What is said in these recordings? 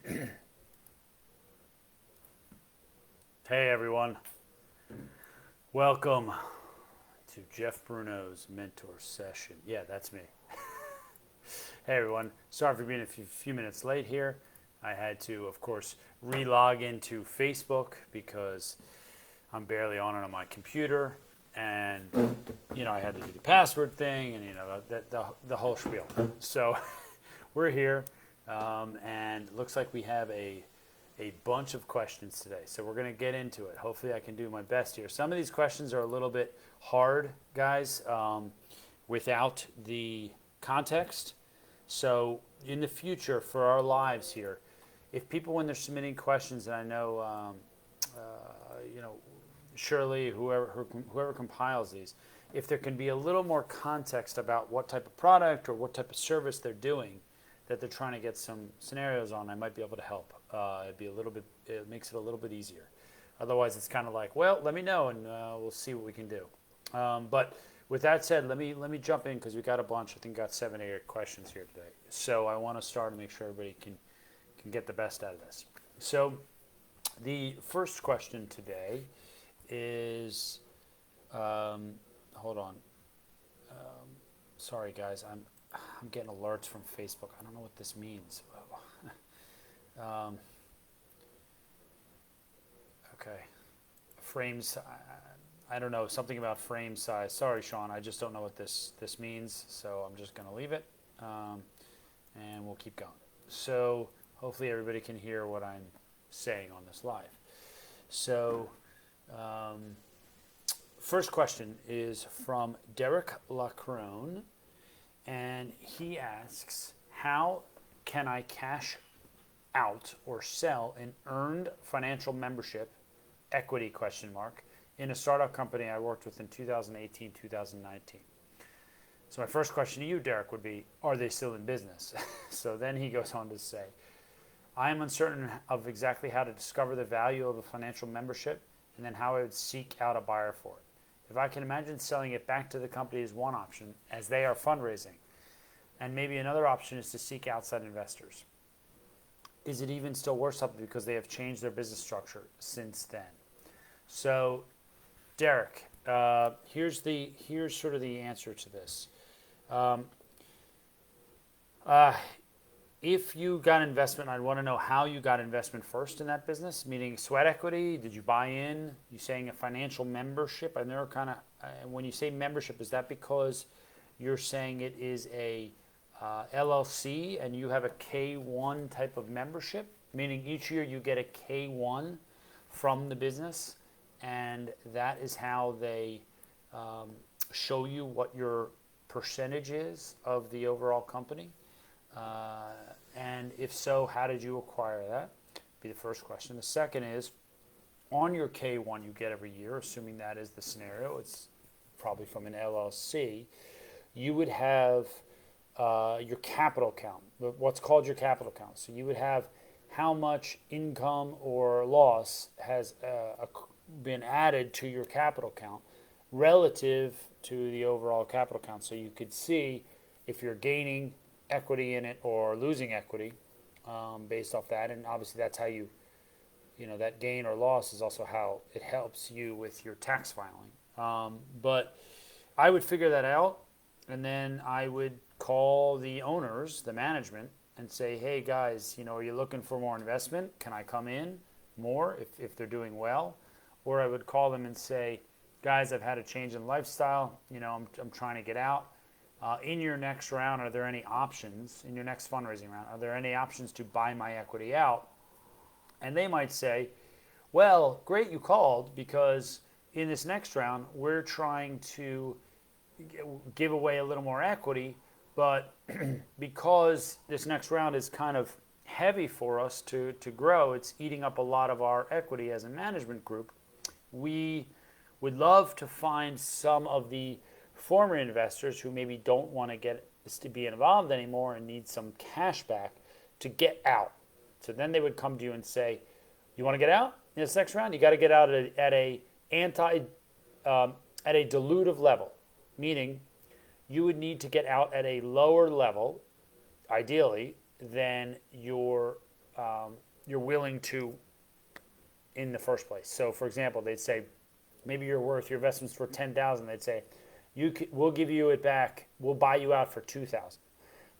Hey everyone, welcome to Jeff Bruno's mentor session. Yeah, that's me. Hey everyone, sorry for being a few minutes late here. I had to, of course, re-log into Facebook because I'm barely on it on my computer, and I had to do the password thing, and the whole spiel. So we're here, and it looks like we have a bunch of questions today. So we're going to get into it. Hopefully I can do my best here. Some of these questions are a little bit hard, guys, without the context. So in the future for our lives here, if people, when they're submitting questions, and I know, Shirley, whoever compiles these, if there can be a little more context about what type of product or what type of service they're doing, that they're trying to get some scenarios on, I might be able to help. It makes it a little bit easier. Otherwise, it's kind of like, well, let me know, and we'll see what we can do. But with that said, let me jump in because we got a bunch. I think got 7 or 8 questions here today. So I want to start and make sure everybody can get the best out of this. So the first question today is, hold on. Sorry guys, I'm getting alerts from Facebook. I don't know what this means. Okay. Frames, I don't know, something about frame size. Sorry, Shawn, I just don't know what this means, so I'm just going to leave it, and we'll keep going. So hopefully everybody can hear what I'm saying on this live. So first question is from Derek Lacrone, and he asks, how can I cash out or sell an earned financial membership, equity ? In a startup company I worked with in 2018, 2019. So my first question to you, Derek, would be, are they still in business? So then he goes on to say, I am uncertain of exactly how to discover the value of a financial membership and then how I would seek out a buyer for it. If I can imagine selling it back to the company is one option, as they are fundraising, and maybe another option is to seek outside investors. Is it even still worse something because they have changed their business structure since then? So, Derek, here's sort of the answer to this. If you got investment, I'd want to know how you got investment first in that business, meaning sweat equity. Did you buy in? You saying a financial membership? I never kind of, when you say membership, is that because you're saying it is a LLC and you have a K1 type of membership, meaning each year you get a K1 from the business, and that is how they show you what your percentage is of the overall company? And if so, how did you acquire that? Be the first question. The second is, on your K1 you get every year, assuming that is the scenario, it's probably from an LLC, you would have your capital count, what's called your capital count. So you would have how much income or loss has been added to your capital count relative to the overall capital count. So you could see if you're gaining equity in it or losing equity based off that. And obviously that's how that gain or loss is also how it helps you with your tax filing. But I would figure that out, and then I would call the owners, the management, and say, hey guys, are you looking for more investment? Can I come in more if they're doing well? Or I would call them and say, guys, I've had a change in lifestyle. I'm trying to get out. In your next round, are there any options, in your next fundraising round, are there any options to buy my equity out? And they might say, well, great you called, because in this next round, we're trying to give away a little more equity, but because this next round is kind of heavy for us to grow, it's eating up a lot of our equity as a management group, we would love to find some of the former investors who maybe don't want to be involved anymore and need some cash back to get out. So then they would come to you and say, you want to get out in this next round? You got to get out at a dilutive level, meaning you would need to get out at a lower level, ideally, than your willing to in the first place. So, for example, they'd say, maybe your investment's for 10,000. They'd say, we'll give you it back. We'll buy you out for 2,000.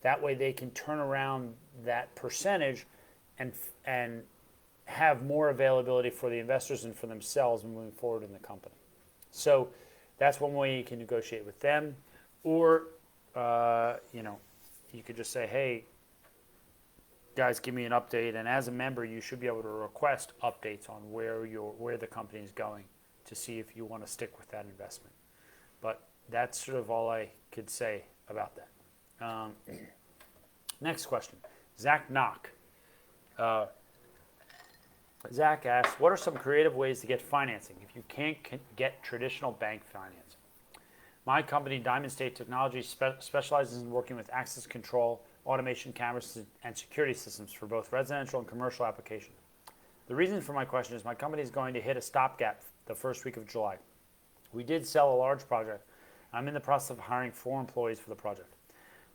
That way, they can turn around that percentage and have more availability for the investors and for themselves moving forward in the company. So that's one way you can negotiate with them. Or, you could just say, hey, guys, give me an update. And as a member, you should be able to request updates on where the company is going to see if you want to stick with that investment. But that's sort of all I could say about that. Next question, Zach Knock. Zach asks, what are some creative ways to get financing if you can't get traditional bank financing? My company, Diamond State Technology, specializes in working with access control, automation cameras, and security systems for both residential and commercial applications. The reason for my question is my company is going to hit a stopgap the first week of July. We did sell a large project. I'm in the process of hiring 4 employees for the project.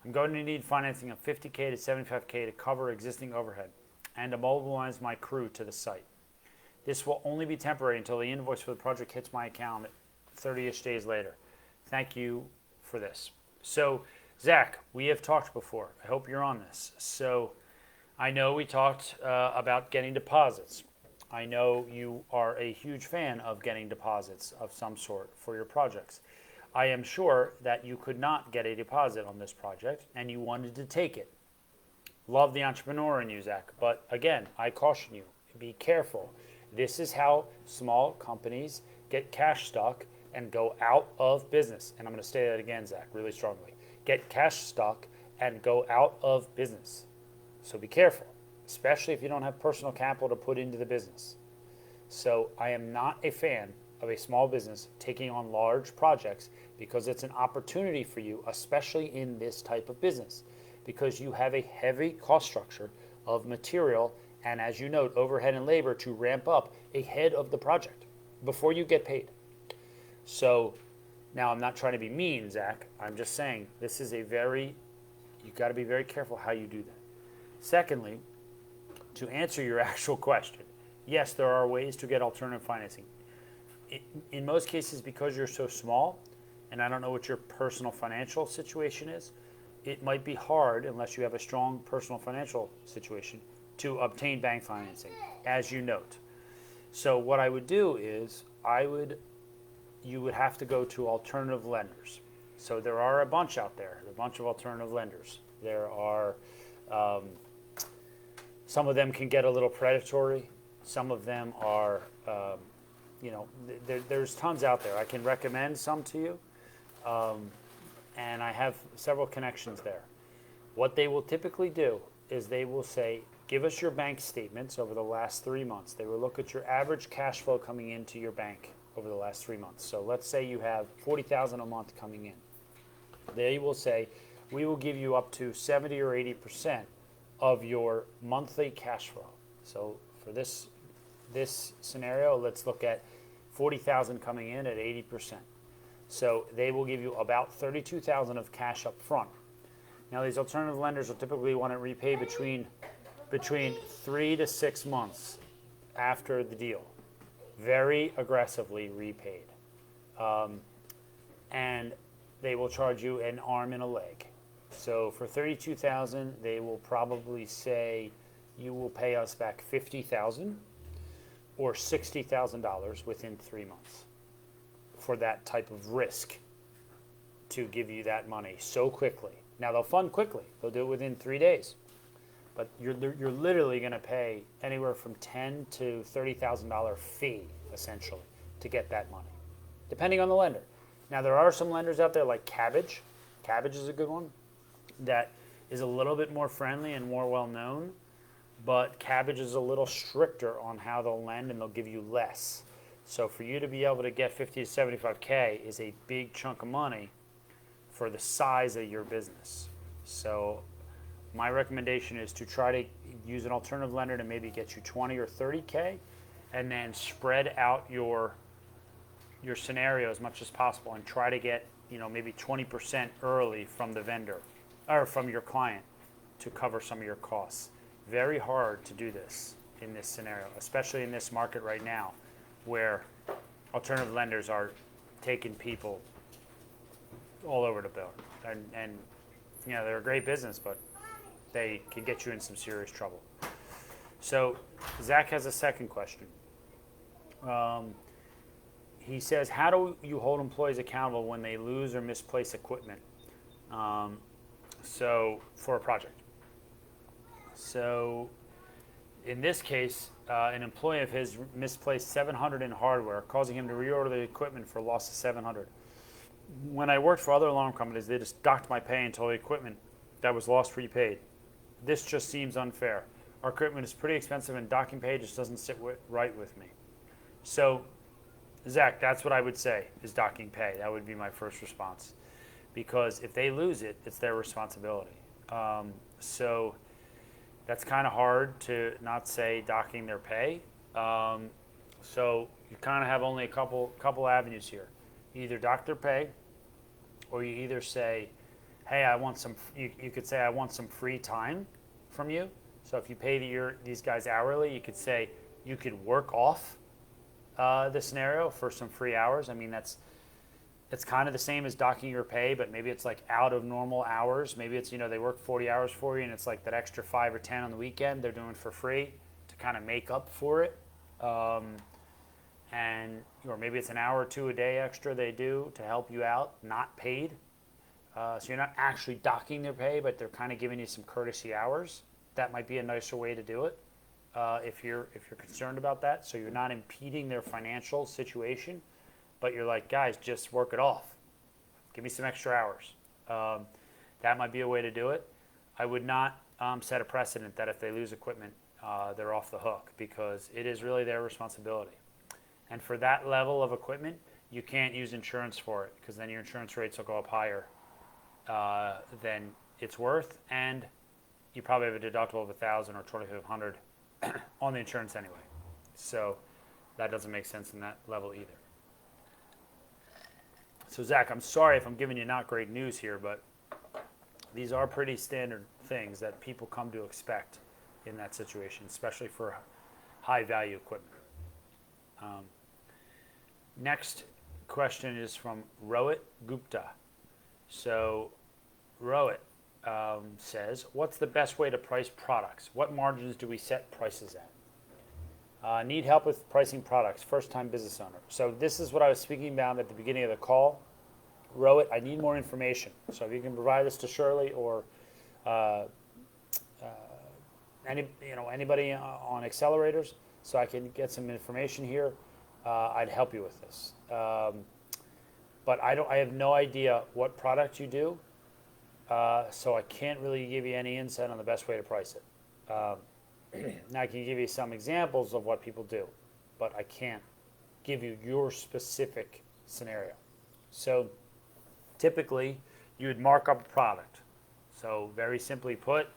I'm going to need financing of $50K to $75K to cover existing overhead and to mobilize my crew to the site. This will only be temporary until the invoice for the project hits my account 30-ish days later. Thank you for this. So, Zach, we have talked before. I hope you're on this. So, I know we talked about getting deposits. I know you are a huge fan of getting deposits of some sort for your projects. I am sure that you could not get a deposit on this project and you wanted to take it. Love the entrepreneur in you, Zach. But again, I caution you, be careful. This is how small companies get cash stuck and go out of business. And I'm going to say that again, Zach, really strongly. Get cash stuck and go out of business. So be careful, especially if you don't have personal capital to put into the business. So I am not a fan of a small business taking on large projects because it's an opportunity for you, especially in this type of business, because you have a heavy cost structure of material and, as you note, overhead and labor to ramp up ahead of the project before you get paid. So now I'm not trying to be mean, Zach. I'm just saying this is you've got to be very careful how you do that. Secondly, to answer your actual question, yes, there are ways to get alternative financing. In most cases, because you're so small, and I don't know what your personal financial situation is, it might be hard, unless you have a strong personal financial situation, to obtain bank financing, as you note. So what I would do is you would have to go to alternative lenders. So there are a bunch out there, a bunch of alternative lenders. There are, some of them can get a little predatory. Some of them are, there's tons out there. I can recommend some to you, and I have several connections there. What they will typically do is they will say, give us your bank statements over the last 3 months. They will look at your average cash flow coming into your bank over the last 3 months. So let's say you have $40,000 a month coming in. They will say, we will give you up to 70 or 80% of your monthly cash flow. So for this scenario, let's look at 40,000 coming in at 80%. So they will give you about 32,000 of cash up front. Now these alternative lenders will typically want to repay between 3 to 6 months after the deal. Very aggressively repaid. And they will charge you an arm and a leg. So for 32,000, they will probably say you will pay us back 50,000 or $60,000 within 3 months for that type of risk to give you that money so quickly. Now they'll fund quickly. They'll do it within 3 days. But you're literally going to pay anywhere from $10,000 to $30,000 fee, essentially, to get that money, depending on the lender. Now, there are some lenders out there like Cabbage. Cabbage is a good one that is a little bit more friendly and more well-known, but Cabbage is a little stricter on how they'll lend, and they'll give you less. So for you to be able to get 50 to 75K is a big chunk of money for the size of your business. So my recommendation is to try to use an alternative lender to maybe get you 20 or 30K, and then spread out your scenario as much as possible and try to get, maybe 20% early from the vendor or from your client to cover some of your costs. Very hard to do this. in this scenario, especially in this market right now, where alternative lenders are taking people all over the bill, and they're a great business, but they can get you in some serious trouble. So Zach has a second question. He says, how do you hold employees accountable when they lose or misplace equipment? So for a project. So in this case, an employee of his misplaced $700 in hardware, causing him to reorder the equipment for a loss of $700. When I worked for other alarm companies, they just docked my pay until the equipment that was lost repaid. This just seems unfair. Our equipment is pretty expensive, and docking pay just doesn't sit right with me. So, Zach, that's what I would say is docking pay. That would be my first response. Because if they lose it, it's their responsibility. So that's kind of hard to not say docking their pay. So you kind of have only a couple avenues here. You either dock their pay, or you either say, hey, I want some, you could say, I want some free time from you. So if you pay these guys hourly, you could say you could work off the scenario for some free hours. I mean, it's kind of the same as docking your pay, but maybe it's like out of normal hours. Maybe it's, they work 40 hours for you, and it's like that extra 5 or 10 on the weekend they're doing for free to kind of make up for it. Or maybe it's an hour or two a day extra they do to help you out, not paid. So you're not actually docking their pay, but they're kind of giving you some courtesy hours. That might be a nicer way to do it if you're concerned about that. So you're not impeding their financial situation, but you're like, guys, just work it off. Give me some extra hours. That might be a way to do it. I would not set a precedent that if they lose equipment, they're off the hook, because it is really their responsibility. And for that level of equipment, you can't use insurance for it, because then your insurance rates will go up higher than it's worth, and you probably have a deductible of $1,000 or $2,500 on the insurance anyway. So that doesn't make sense in that level either. So Zach, I'm sorry if I'm giving you not great news here, but these are pretty standard things that people come to expect in that situation, especially for high value equipment. Next question is from Rohit Gupta. So Rohit says, what's the best way to price products? What margins do we set prices at? Need help with pricing products, first-time business owner. So this is what I was speaking about at the beginning of the call. Rohit, I need more information. So if you can provide this to Shirley or anybody on accelerators, so I can get some information here, I'd help you with this. But I have no idea what product you do, so I can't really give you any insight on the best way to price it. Now I can give you some examples of what people do, but I can't give you your specific scenario. So typically you would mark up a product. So very simply put,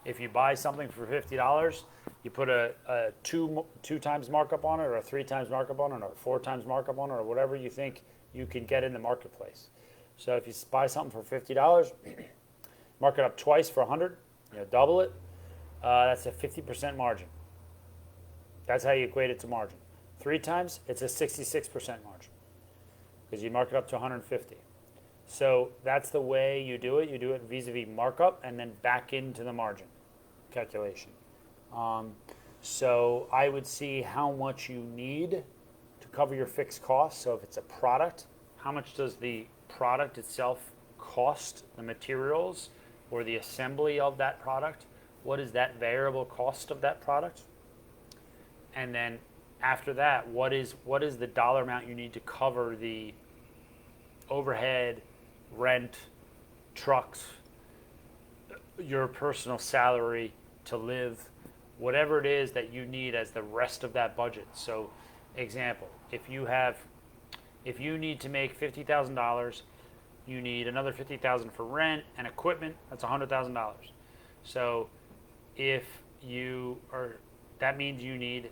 if you buy something for $50, you put a two times markup on it, or a 3 times markup on it, or 4 times markup on it, or whatever you think you can get in the marketplace. So if you buy something for $50, mark it up twice for $100, double it. That's a 50% margin. That's how you equate it to margin. 3 times, it's a 66% margin, because you mark it up to 150. So that's the way you do it. You do it vis-a-vis markup and then back into the margin calculation. So I would see how much you need to cover your fixed costs. So if it's a product, how much does the product itself cost, the materials or the assembly of that product? What is that variable cost of that product? And then after that, what is the dollar amount you need to cover the overhead, rent, trucks, your personal salary to live, whatever it is that you need as the rest of that budget. So example, if you need to make $50,000, you need another $50,000 for rent and equipment, that's $100,000. So that means you need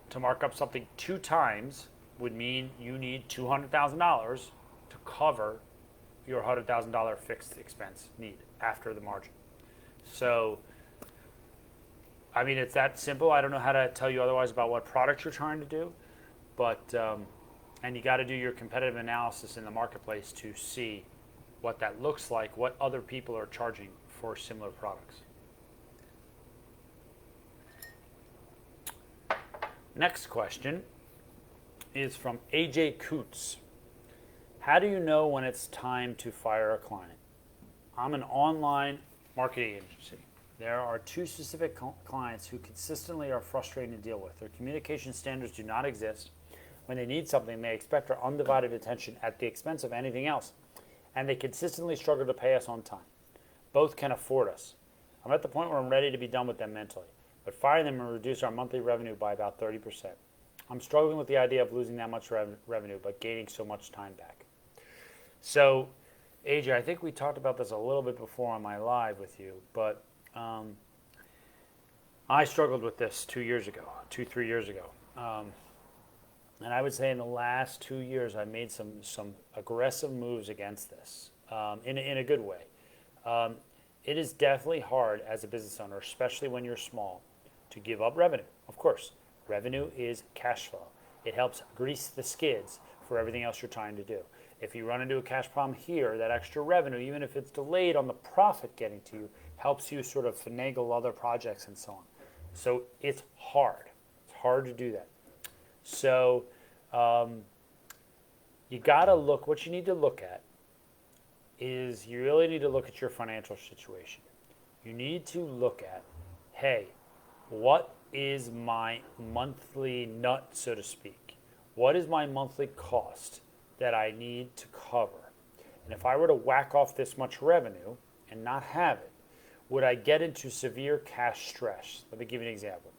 to mark up something 2 times, would mean you need $200,000 to cover your $100,000 fixed expense need after the margin. So I mean, it's that simple. I don't know how to tell you otherwise about what product you're trying to do, but and you got to do your competitive analysis in the marketplace to see what that looks like, what other people are charging for similar products. Next question is from AJ Coots. How do you know when it's time to fire a client? I'm an online marketing agency. There are two specific clients who consistently are frustrating to deal with. Their communication standards do not exist. When they need something, they expect our undivided attention at the expense of anything else, and they consistently struggle to pay us on time. Both can afford us. I'm at the point where I'm ready to be done with them mentally, but firing them will reduce our monthly revenue by about 30%. I'm struggling with the idea of losing that much revenue, but gaining so much time back. So, AJ, I think we talked about this a little bit before on my live with you, but I struggled with this 3 years ago. And I would say in the last 2 years, I made some aggressive moves against this in a good way. It is definitely hard as a business owner, especially when you're small, to give up revenue. Of course, revenue is cash flow. It helps grease the skids for everything else you're trying to do. If you run into a cash problem here, that extra revenue, even if it's delayed on the profit getting to you, helps you sort of finagle other projects and so on. So it's hard. It's hard to do that. So you got to look, what you need to look at is you really need to look at your financial situation. You need to look at, hey, what is my monthly nut, so to speak? What is my monthly cost that I need to cover? And if I were to whack off this much revenue and not have it, would I get into severe cash stress? Let me give you an example.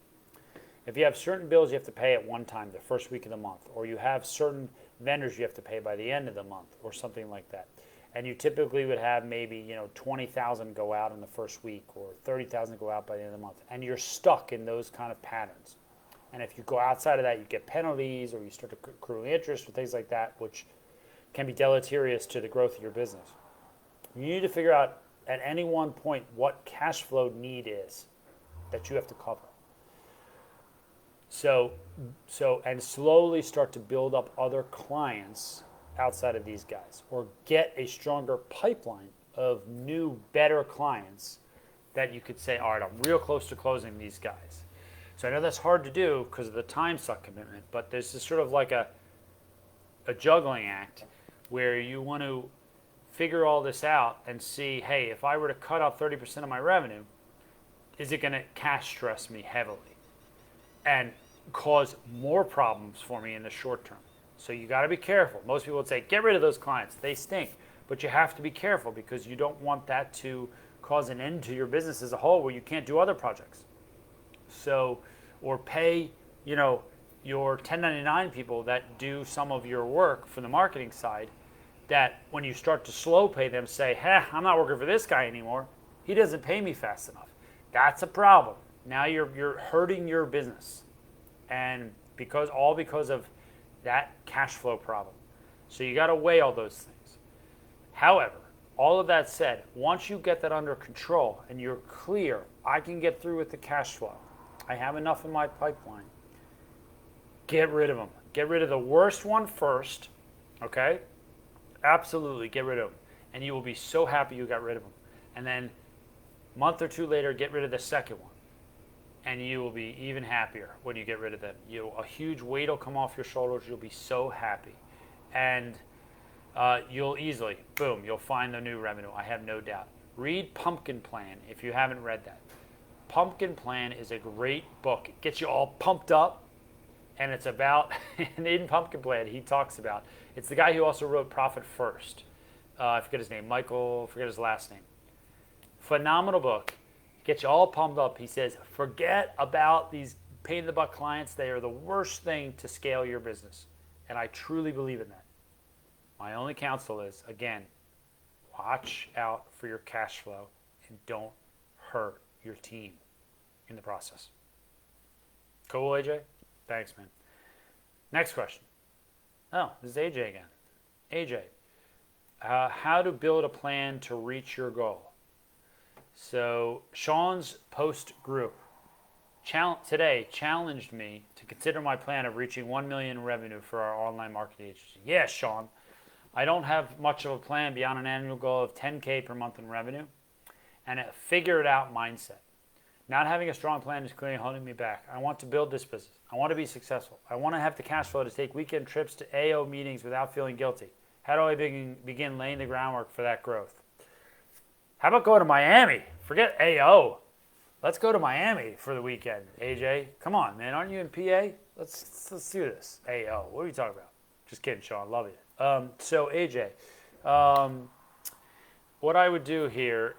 If you have certain bills you have to pay at one time, the first week of the month, or you have certain vendors you have to pay by the end of the month, or something like that, and you typically would have maybe 20,000 go out in the first week, or 30,000 go out by the end of the month, and you're stuck in those kind of patterns. And if you go outside of that, you get penalties, or you start accruing interest, or things like that, which can be deleterious to the growth of your business. You need to figure out at any one point what cash flow need is that you have to cover. So and slowly start to build up other clients outside of these guys, or get a stronger pipeline of new, better clients that you could say, all right, I'm real close to closing these guys. So I know that's hard to do because of the time suck commitment, but there's this sort of like a juggling act where you want to figure all this out and see, hey, if I were to cut off 30% of my revenue, is it going to cash stress me heavily and cause more problems for me in the short term? So you got to be careful. Most people would say, get rid of those clients. They stink. But you have to be careful because you don't want that to cause an end to your business as a whole where you can't do other projects. So, or pay, your 1099 people that do some of your work for the marketing side, that when you start to slow pay them, say, I'm not working for this guy anymore. He doesn't pay me fast enough. That's a problem. Now you're hurting your business. And because of that cash flow problem. So you got to weigh all those things. However, all of that said, once you get that under control and you're clear, I can get through with the cash flow. I have enough in my pipeline. Get rid of them. Get rid of the worst one first, okay? Absolutely, get rid of them. And you will be so happy you got rid of them. And then a month or two later, get rid of the second one. And you will be even happier when you get rid of them. A huge weight will come off your shoulders. You'll be so happy. And you'll easily, boom, you'll find the new revenue. I have no doubt. Read Pumpkin Plan if you haven't read that. Pumpkin Plan is a great book. It gets you all pumped up. And it's about, in Pumpkin Plan, he talks about, it's the guy who also wrote Profit First. I forget his name. Michael, forget his last name. Phenomenal book. Get you all pumped up. He says, forget about these pain-in-the-butt clients. They are the worst thing to scale your business. And I truly believe in that. My only counsel is, again, watch out for your cash flow and don't hurt your team in the process. Cool, AJ? Thanks, man. Next question. Oh, this is AJ again. AJ, how to build a plan to reach your goal. So Shawn's post group today challenged me to consider my plan of reaching 1 million in revenue for our online marketing agency. Yes, Shawn, I don't have much of a plan beyond an annual goal of 10K per month in revenue and a figure it out mindset. Not having a strong plan is clearly holding me back. I want to build this business. I want to be successful. I want to have the cash flow to take weekend trips to AO meetings without feeling guilty. How do I begin laying the groundwork for that growth? How about go to Miami? Forget AO. Let's go to Miami for the weekend, AJ. Come on, man. Aren't you in PA? Let's do this. AO. What are you talking about? Just kidding, Shawn. Love you. So, AJ, what I would do here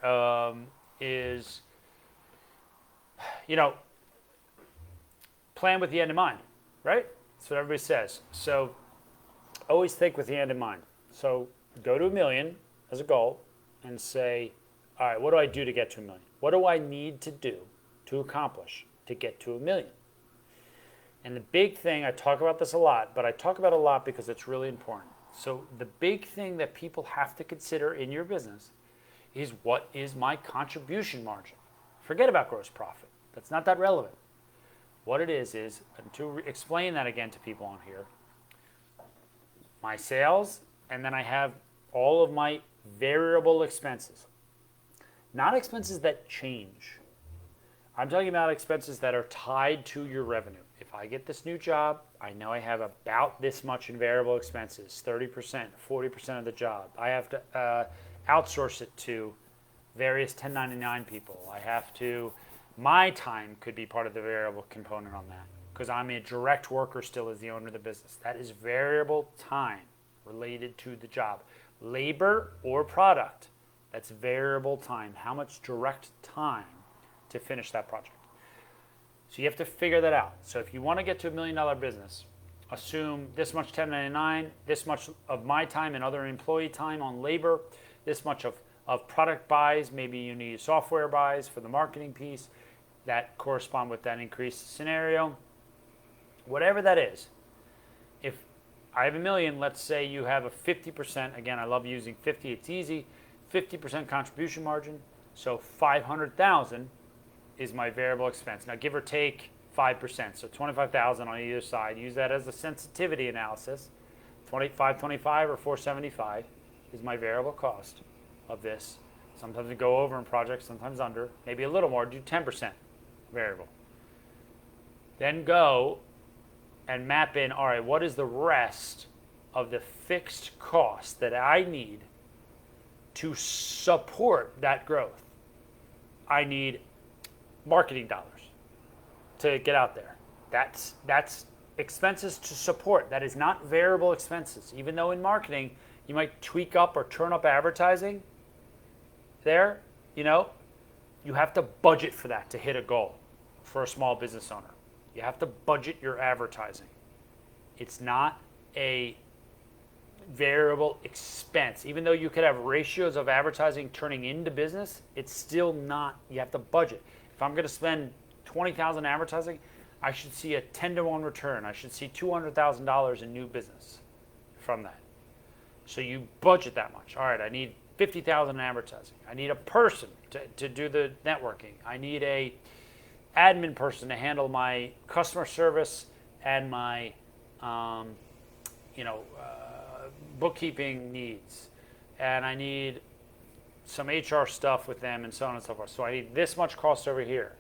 is, plan with the end in mind, right? That's what everybody says. So, always think with the end in mind. So, go to 1 million as a goal and say, all right, what do I do to get to 1 million? What do I need to do to accomplish to get to 1 million? And the big thing, I talk about this a lot, but I talk about it a lot because it's really important. So the big thing that people have to consider in your business is, what is my contribution margin? Forget about gross profit. That's not that relevant. What it is, and to explain that again to people on here, my sales, and then I have all of my variable expenses. Not expenses that change. I'm talking about expenses that are tied to your revenue. If I get this new job, I know I have about this much in variable expenses, 30%, 40% of the job. I have to outsource it to various 1099 people. My time could be part of the variable component on that because I'm a direct worker still as the owner of the business. That is variable time related to the job. Labor or product, that's variable time. How much direct time to finish that project? So you have to figure that out. So if you want to get to $1 million business, assume this much 1099, this much of my time and other employee time on labor, this much of product buys, maybe you need software buys for the marketing piece that correspond with that increased scenario. Whatever that is, if I have $1 million, let's say you have a 50%, again, I love using 50, it's easy, 50% contribution margin, so 500,000 is my variable expense. Now give or take 5%, so 25,000 on either side. Use that as a sensitivity analysis. 525 or 475 is my variable cost of this. Sometimes we go over in projects, sometimes under, maybe a little more, do 10% variable. Then go and map in, all right, what is the rest of the fixed cost that I need to support that growth? I need marketing dollars to get out there. That's expenses to support. That is not variable expenses. Even though in marketing, you might tweak up or turn up advertising there, you have to budget for that to hit a goal for a small business owner. You have to budget your advertising. It's not a variable expense. Even though you could have ratios of advertising turning into business, it's still not, you have to budget. If I'm going to spend $20,000 advertising, I should see a 10-to-1 return. I should see $200,000 in new business from that. So you budget that much. All right, I need $50,000 in advertising. I need a person to do the networking. I need a admin person to handle my customer service and my bookkeeping needs. And I need some HR stuff with them and so on and so forth. So I need this much cost over here.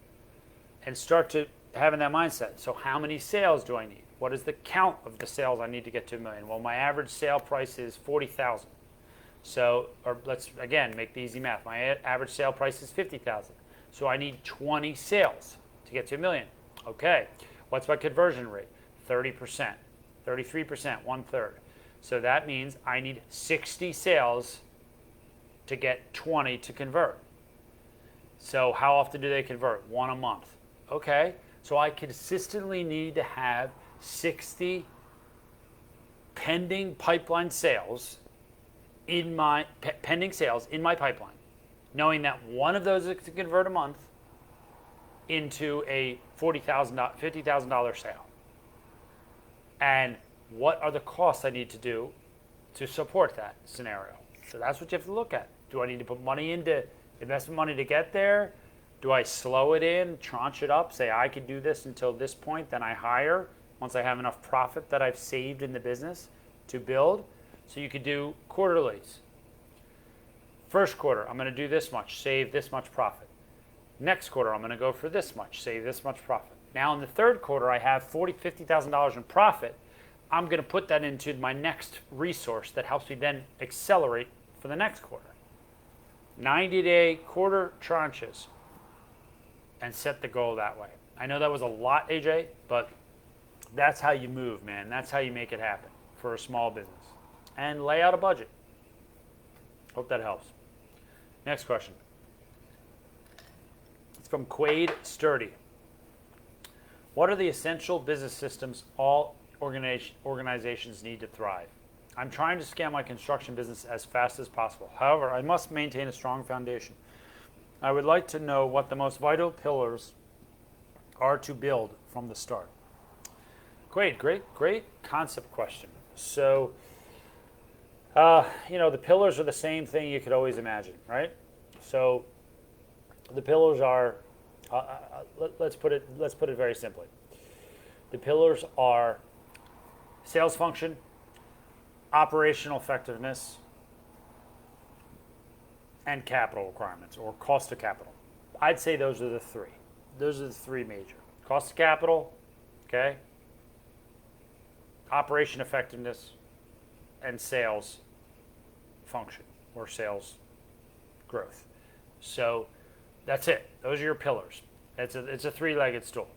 And start to having that mindset. So how many sales do I need? What is the count of the sales I need to get to $1 million? Well, my average sale price is $40,000. So, or let's again make the easy math. My average sale price is $50,000. So I need 20 sales to get to $1 million. Okay. What's my conversion rate? 30%, 33%, 1/3. So that means I need 60 sales to get 20 to convert. So how often do they convert? 1 a month. Okay. So I consistently need to have 60 pending pipeline sales in my pending sales in my pipeline, knowing that one of those is to convert a month into a $40,000, $50,000 sale. And what are the costs I need to do to support that scenario? So that's what you have to look at. Do I need to put money into investment money to get there? Do I slow it in, tranche it up, say I could do this until this point, then I hire once I have enough profit that I've saved in the business to build? So you could do quarterlies. First quarter, I'm going to do this much, save this much profit. Next quarter, I'm going to go for this much, save this much profit. Now in the third quarter, I have $40,000, $50,000 in profit. I'm going to put that into my next resource that helps me then accelerate for the next quarter. 90-day quarter tranches, and set the goal that way. I know that was a lot, AJ, but that's how you move, man. That's how you make it happen for a small business. And lay out a budget. Hope that helps. Next question. It's from Quade Sturdy. What are the essential business systems all organizations need to thrive? I'm trying to scale my construction business as fast as possible. However, I must maintain a strong foundation. I would like to know what the most vital pillars are to build from the start. Great concept question. So, the pillars are the same thing you could always imagine, right? So, the pillars are, let's put it very simply. The pillars are sales function, operational effectiveness, and capital requirements, or cost of capital. I'd say those are the three. Those are the three major. Cost of capital, okay? Operation effectiveness, and sales function, or sales growth. So that's it. Those are your pillars. It's a three-legged stool.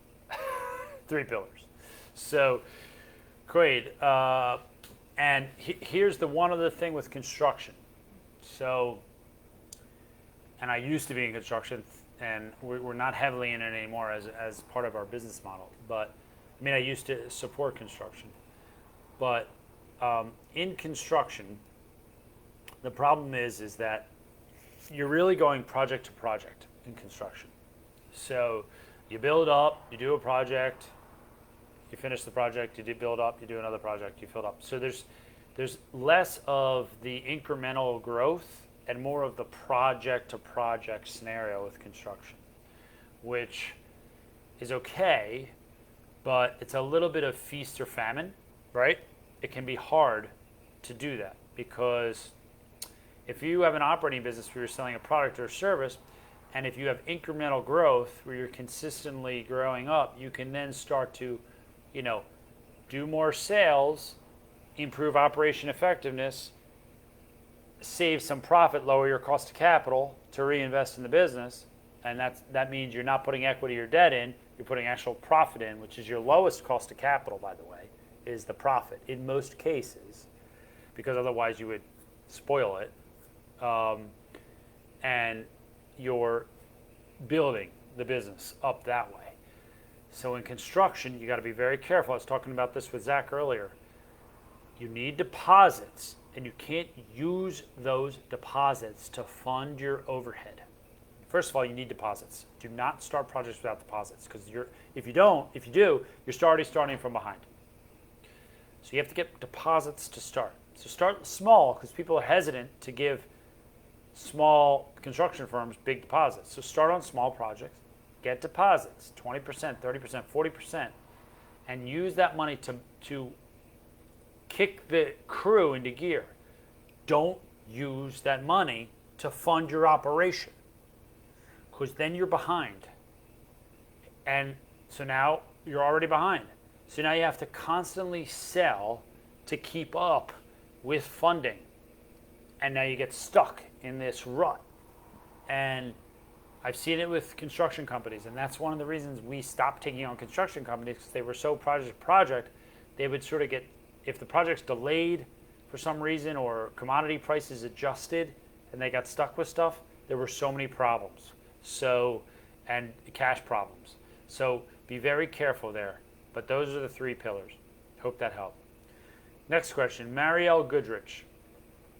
Three pillars. So, great. And here's the one other thing with construction. So, and I used to be in construction, and we're not heavily in it anymore as part of our business model. But, I used to support construction. But in construction, the problem is that you're really going project to project in construction. So you build up, you do a project, you finish the project, you do build up, you do another project, you fill up. So there's less of the incremental growth and more of the project to project scenario with construction, which is okay, but it's a little bit of feast or famine, right? It can be hard to do that because if you have an operating business where you're selling a product or a service, and if you have incremental growth where you're consistently growing up, you can then start to, do more sales, improve operation effectiveness, save some profit, lower your cost of capital to reinvest in the business, and that means you're not putting equity or debt in, you're putting actual profit in, which is your lowest cost of capital, by the way, is the profit in most cases, because otherwise you would spoil it, and you're building the business up that way. So in construction, you got to be very careful. I was talking about this with Zach earlier. You need deposits, and you can't use those deposits to fund your overhead. First of all, you need deposits. Do not start projects without deposits, because if you do, you're already starting from behind. So you have to get deposits to start. So start small, because people are hesitant to give small construction firms big deposits. So start on small projects, get deposits, 20%, 30%, 40%, and use that money to kick the crew into gear. Don't use that money to fund your operation, because then you're behind. And so now you're already behind. So now you have to constantly sell to keep up with funding. And now you get stuck in this rut. And I've seen it with construction companies, and that's one of the reasons we stopped taking on construction companies, because they were so project, they would sort of get, if the project's delayed for some reason or commodity prices adjusted and they got stuck with stuff, there were so many problems. So, and cash problems. So be very careful there. But those are the three pillars. Hope that helped. Next question, Marielle Goodrich.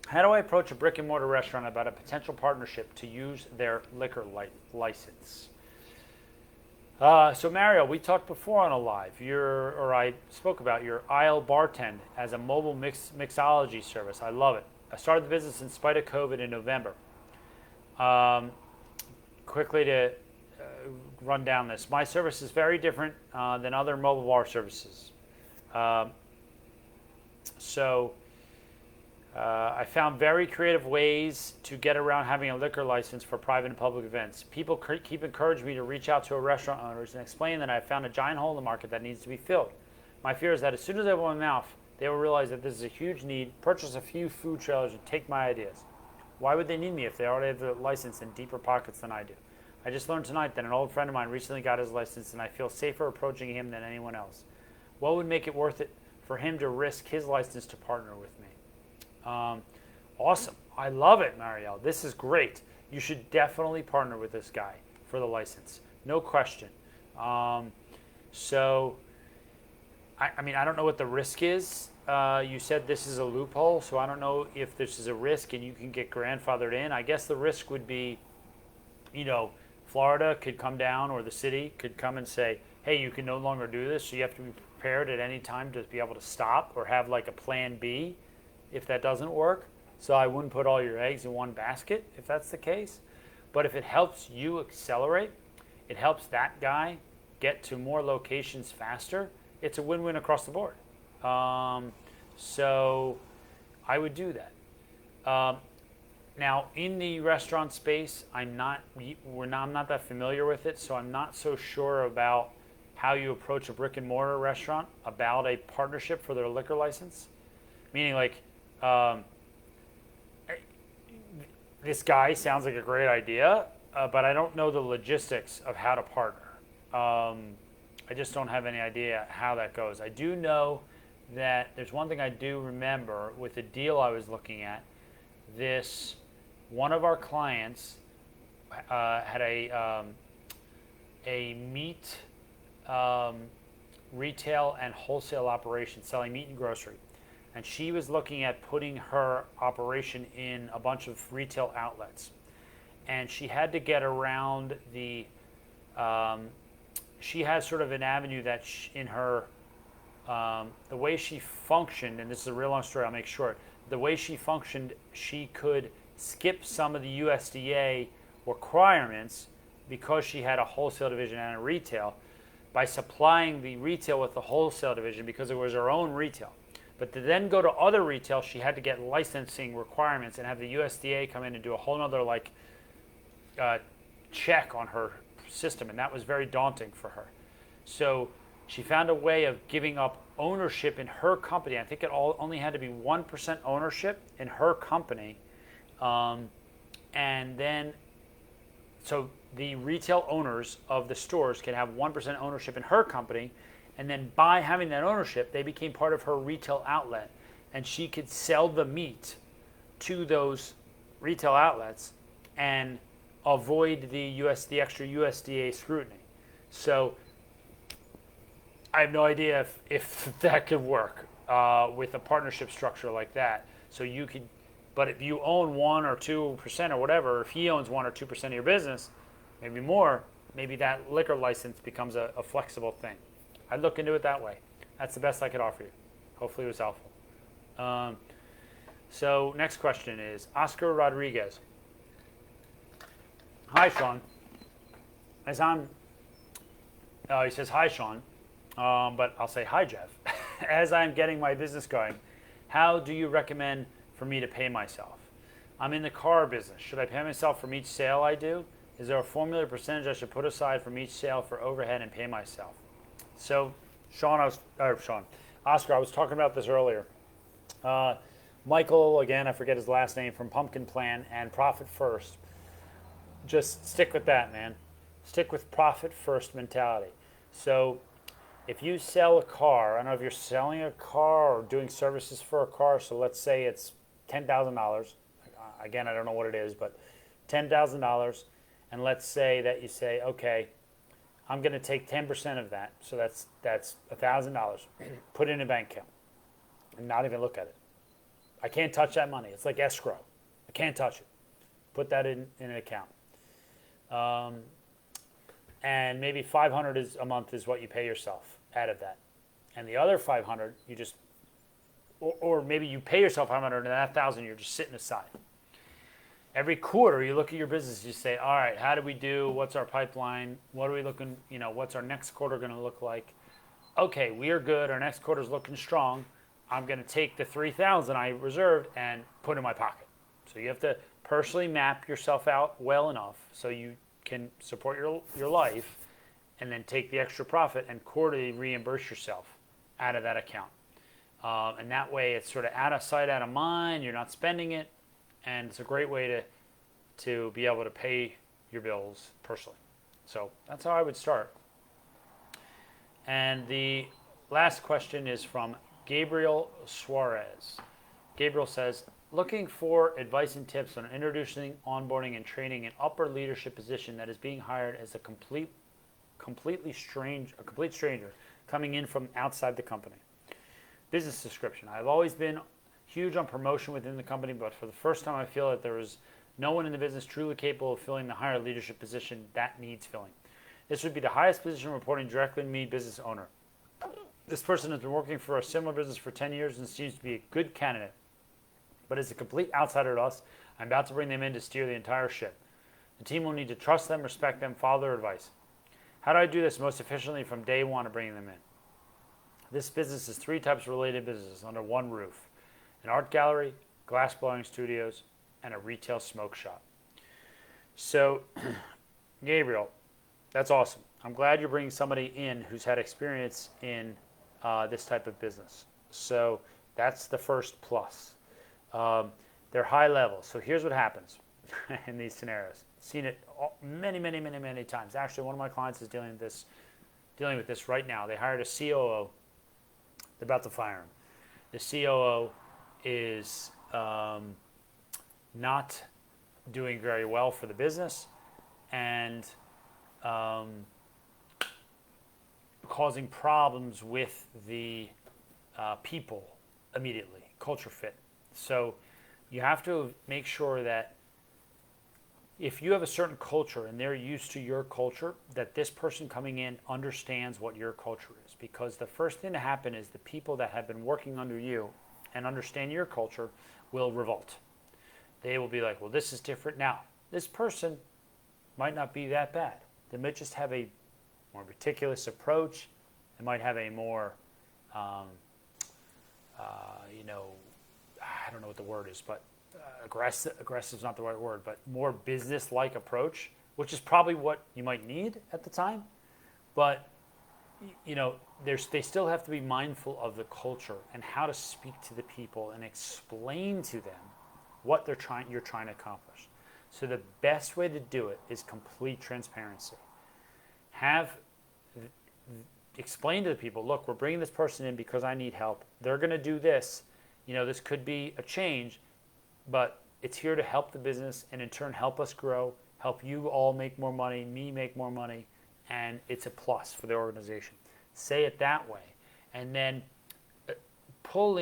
How do I approach a brick and mortar restaurant about a potential partnership to use their liquor license? So Mario, we talked before on a live. I spoke about your aisle bartend as a mobile mixology service. I love it. I started the business in spite of COVID in November. Quickly to run down this. My service is very different than other mobile bar services. I found very creative ways to get around having a liquor license for private and public events. People keep encouraging me to reach out to restaurant owners and explain that I found a giant hole in the market that needs to be filled. My fear is that as soon as I open my mouth, they will realize that this is a huge need, purchase a few food trailers, and take my ideas. Why would they need me if they already have the license in deeper pockets than I do? I just learned tonight that an old friend of mine recently got his license, and I feel safer approaching him than anyone else. What would make it worth it for him to risk his license to partner with me? Awesome. I love it, Marielle. This is great. You should definitely partner with this guy for the license. No question. I don't know what the risk is. You said this is a loophole, so I don't know if this is a risk and you can get grandfathered in. I guess the risk would be, Florida could come down or the city could come and say, hey, you can no longer do this, so you have to be prepared at any time to be able to stop or have like a plan B if that doesn't work. So I wouldn't put all your eggs in one basket if that's the case. But if it helps you accelerate, it helps that guy get to more locations faster, it's a win-win across the board. So I would do that. Now, in the restaurant space, I'm not that familiar with it, so I'm not so sure about how you approach a brick and mortar restaurant about a partnership for their liquor license. Meaning, like, this guy sounds like a great idea, but I don't know the logistics of how to partner. I just don't have any idea how that goes. I do know that there's one thing I do remember with the deal I was looking at. One of our clients had a meat retail and wholesale operation selling meat and grocery. And she was looking at putting her operation in a bunch of retail outlets. And she had to get around she has sort of an avenue that in her, the way she functioned, and this is a real long story, I'll make short, the way she functioned, she could skip some of the USDA requirements because she had a wholesale division and a retail by supplying the retail with the wholesale division because it was her own retail. But to then go to other retail, she had to get licensing requirements and have the USDA come in and do a whole other check on her system, and that was very daunting for her. So she found a way of giving up ownership in her company. I think it only had to be 1% ownership in her company, and then so the retail owners of the stores can have 1% ownership in her company. And then by having that ownership, they became part of her retail outlet. And she could sell the meat to those retail outlets and avoid the extra USDA scrutiny. So I have no idea if that could work with a partnership structure like that. So you could, but if you own 1 or 2% or whatever, if he owns 1 or 2% of your business, maybe more, maybe that liquor license becomes a flexible thing. I'd look into it that way. That's the best I could offer you. Hopefully it was helpful. So next question is Oscar Rodriguez. Hi, Shawn. He says, hi, Shawn, but I'll say hi, Jeff. As I'm getting my business going, how do you recommend for me to pay myself? I'm in the car business. Should I pay myself from each sale I do? Is there a formula or percentage I should put aside from each sale for overhead and pay myself? So, Oscar, I was talking about this earlier. Michael, again, I forget his last name, from Pumpkin Plan and Profit First. Just stick with that, man. Stick with profit first mentality. So, if you sell a car, I don't know if you're selling a car or doing services for a car, so let's say it's $10,000. Again, I don't know what it is, but $10,000. And let's say that you say, okay, I'm going to take 10% of that, so that's $1,000. Put it in a bank account and not even look at it. I can't touch that money. It's like escrow. I can't touch it. Put that in an account. And maybe $500 a month is what you pay yourself out of that. And the other $500, you just, or maybe you pay yourself $500 and that $1,000 you're just sitting aside. Every quarter, you look at your business, you say, all right, how do we do? What's our pipeline? What are we looking, what's our next quarter going to look like? Okay, we are good. Our next quarter is looking strong. I'm going to take the 3,000 I reserved and put in my pocket. So you have to personally map yourself out well enough so you can support your life and then take the extra profit and quarterly reimburse yourself out of that account. And that way it's sort of out of sight, out of mind. You're not spending it. And it's a great way to be able to pay your bills personally. So that's how I would start. And the last question is from Gabriel Suarez. Gabriel says, looking for advice and tips on introducing, onboarding, and training an upper leadership position that is being hired as a complete stranger coming in from outside the company. Business description. I've always been huge on promotion within the company, but for the first time I feel that there is no one in the business truly capable of filling the higher leadership position that needs filling. This would be the highest position reporting directly to me, business owner. This person has been working for a similar business for 10 years and seems to be a good candidate, but is a complete outsider to us. I'm about to bring them in to steer the entire ship. The team will need to trust them, respect them, follow their advice. How do I do this most efficiently from day one of bringing them in? This business is 3 types of related businesses under one roof: an art gallery, glass blowing studios, and a retail smoke shop. So, Gabriel, that's awesome. I'm glad you're bringing somebody in who's had experience in this type of business. So that's the first plus. They're high level. So here's what happens in these scenarios. Seen it many times. Actually, one of my clients is dealing with this right now. They hired a COO. They're about to fire him. The COO is not doing very well for the business and causing problems with the people immediately, culture fit. So you have to make sure that if you have a certain culture and they're used to your culture, that this person coming in understands what your culture is. Because the first thing to happen is the people that have been working under you and understand your culture will revolt. They will be like, well, this is different. Now, this person might not be that bad. They might just have a more meticulous approach. They might have a more, I don't know what the word is, but aggressive is not the right word, but more business-like approach, which is probably what you might need at the time. But, they still have to be mindful of the culture and how to speak to the people and explain to them what you're trying to accomplish. So the best way to do it is complete transparency. Explain to the people, look, we're bringing this person in because I need help. They're going to do this. This could be a change, but it's here to help the business and in turn help us grow, help you all make more money, me make more money, and it's a plus for the organization. Say it that way. And then pull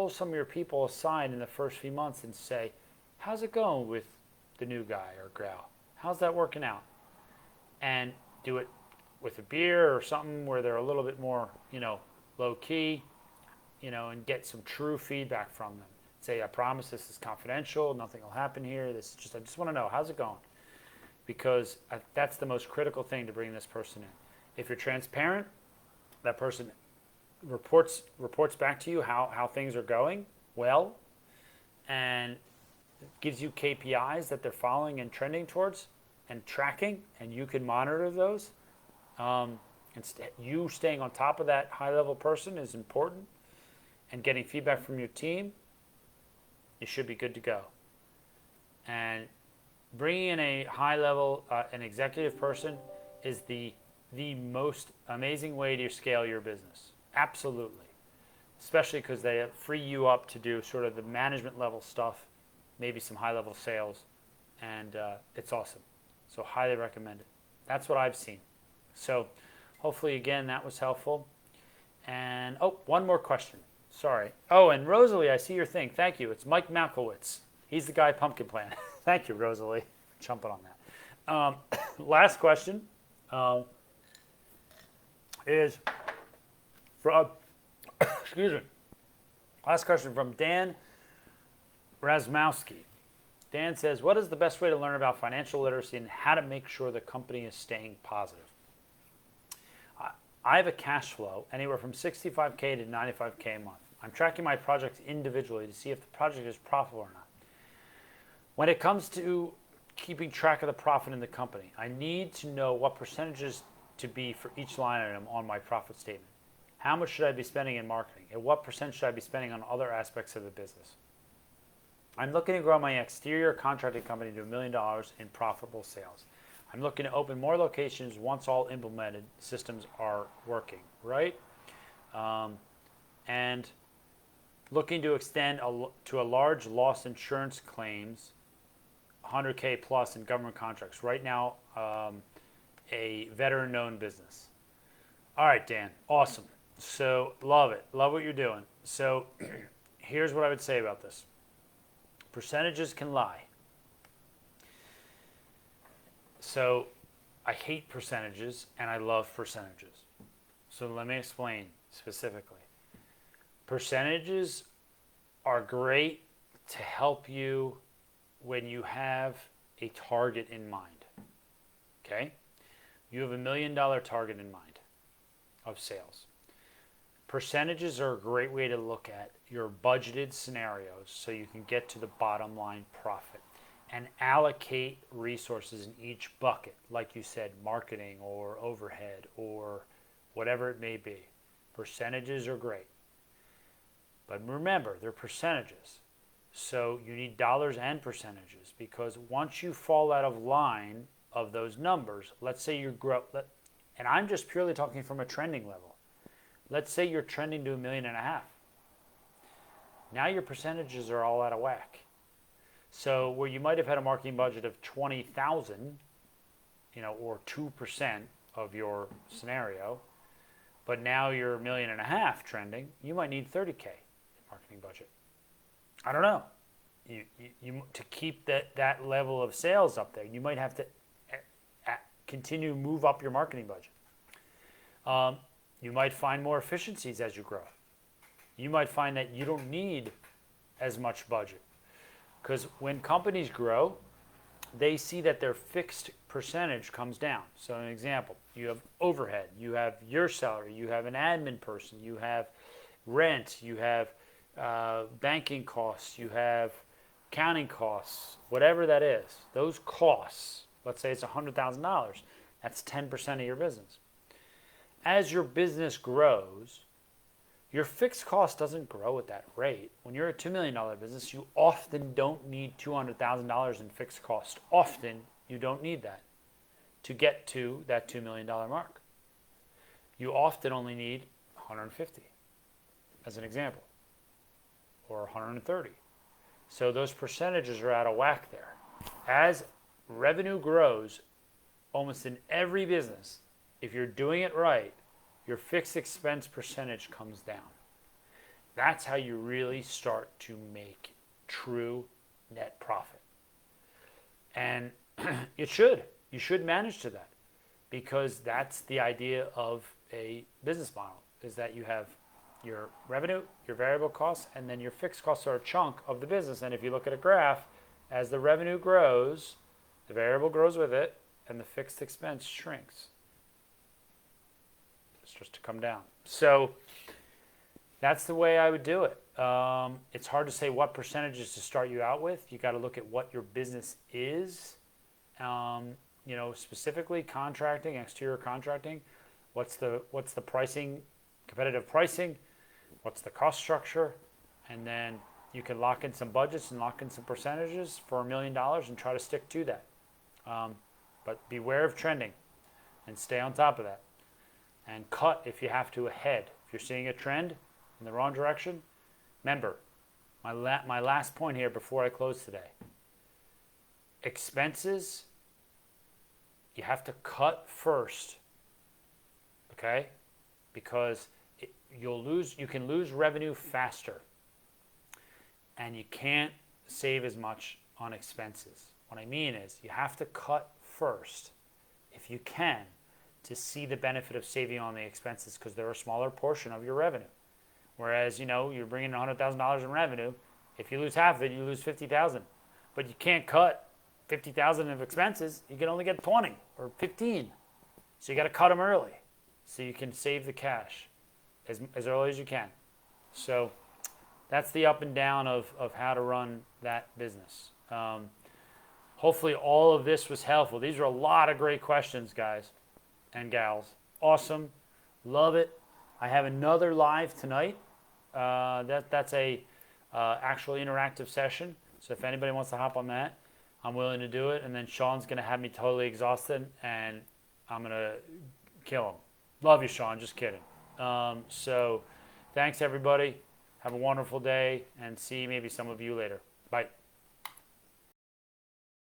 some of your people aside in the first few months and say, how's it going with the new guy or gal? How's that working out? And do it with a beer or something where they're a little bit more, low key, and get some true feedback from them. Say, I promise this is confidential. Nothing will happen here. I just want to know, how's it going? Because that's the most critical thing to bring this person in. If you're transparent, that person reports back to you how things are going well, and gives you KPIs that they're following and trending towards and tracking, and you can monitor those. You staying on top of that high-level person is important, and getting feedback from your team, you should be good to go. And bringing in a high-level, an executive person is the most amazing way to scale your business. Absolutely. Especially because they free you up to do sort of the management level stuff, maybe some high-level sales, and it's awesome. So highly recommend it. That's what I've seen. So hopefully, again, that was helpful. And, one more question. Sorry. Oh, and Rosalie, I see your thing. Thank you. It's Mike Malkowitz. He's the guy at Pumpkin Plan. Thank you, Rosalie, for jumping on that. Last question is from, excuse me. Last question from Dan Razmowski. Dan says, what is the best way to learn about financial literacy and how to make sure the company is staying positive? I have a cash flow anywhere from $65K to $95K a month. I'm tracking my projects individually to see if the project is profitable or not. When it comes to keeping track of the profit in the company, I need to know what percentages to be for each line item on my profit statement. How much should I be spending in marketing? And what percent should I be spending on other aspects of the business? I'm looking to grow my exterior contracting company to $1 million in profitable sales. I'm looking to open more locations once all implemented systems are working, right? And looking to extend to a large loss insurance claims, 100K plus in government contracts. Right now, a veteran-owned business. All right, Dan, awesome. So love it. Love what you're doing. So here's what I would say about this. Percentages can lie. So I hate percentages and I love percentages. So let me explain specifically. Percentages are great to help you when you have a target in mind. Okay? You have $1 million target in mind of sales. Percentages are a great way to look at your budgeted scenarios so you can get to the bottom line profit and allocate resources in each bucket, like you said, marketing or overhead or whatever it may be. Percentages are great. But remember, they're percentages. So you need dollars and percentages, because once you fall out of line of those numbers, let's say you grow, and I'm just purely talking from a trending level. Let's say you're trending to $1.5 million. Now your percentages are all out of whack. So where you might have had a marketing budget of $20,000, or 2% of your scenario, but now you're $1.5 million trending, you might need $30K marketing budget. I don't know. You to keep that level of sales up there, you might have to continue to move up your marketing budget. You might find more efficiencies as you grow. You might find that you don't need as much budget, because when companies grow, they see that their fixed percentage comes down. So an example, you have overhead, you have your salary, you have an admin person, you have rent, you have banking costs, you have accounting costs, whatever that is. Those costs, let's say it's $100,000, that's 10% of your business. As your business grows, your fixed cost doesn't grow at that rate. When you're a $2 million business, you often don't need $200,000 in fixed cost. Often, you don't need that to get to that $2 million mark. You often only need 150, as an example, or 130. So those percentages are out of whack there. As revenue grows, almost in every business, if you're doing it right, your fixed expense percentage comes down. That's how you really start to make true net profit. And you should manage to that, because that's the idea of a business model, is that you have your revenue, your variable costs, and then your fixed costs are a chunk of the business. And if you look at a graph, as the revenue grows, the variable grows with it, and the fixed expense shrinks. It's just to come down. So that's the way I would do it. It's hard to say what percentages to start you out with. You got to look at what your business is. Specifically contracting, exterior contracting. What's the pricing, competitive pricing? What's the cost structure? And then you can lock in some budgets and lock in some percentages for $1 million and try to stick to that. But beware of trending and stay on top of that. And cut if you have to ahead. If you're seeing a trend in the wrong direction, remember, my last point here before I close today. Expenses, you have to cut first, okay? Because you can lose revenue faster, and you can't save as much on expenses. What I mean is you have to cut first, if you can, to see the benefit of saving on the expenses, because they're a smaller portion of your revenue. Whereas, you're bringing in $100,000 in revenue. If you lose half of it, you lose $50,000. but you can't cut 50,000 of expenses. You can only get 20 or 15. So you got to cut them early so you can save the cash as early as you can. So that's the up and down of how to run that business. Hopefully all of this was helpful. These are a lot of great questions, guys and gals. Awesome. Love it. I have another live tonight. That's a actual interactive session. So if anybody wants to hop on that, I'm willing to do it. And then Shawn's going to have me totally exhausted, and I'm going to kill him. Love you, Shawn. Just kidding. So thanks, everybody. Have a wonderful day, and see maybe some of you later.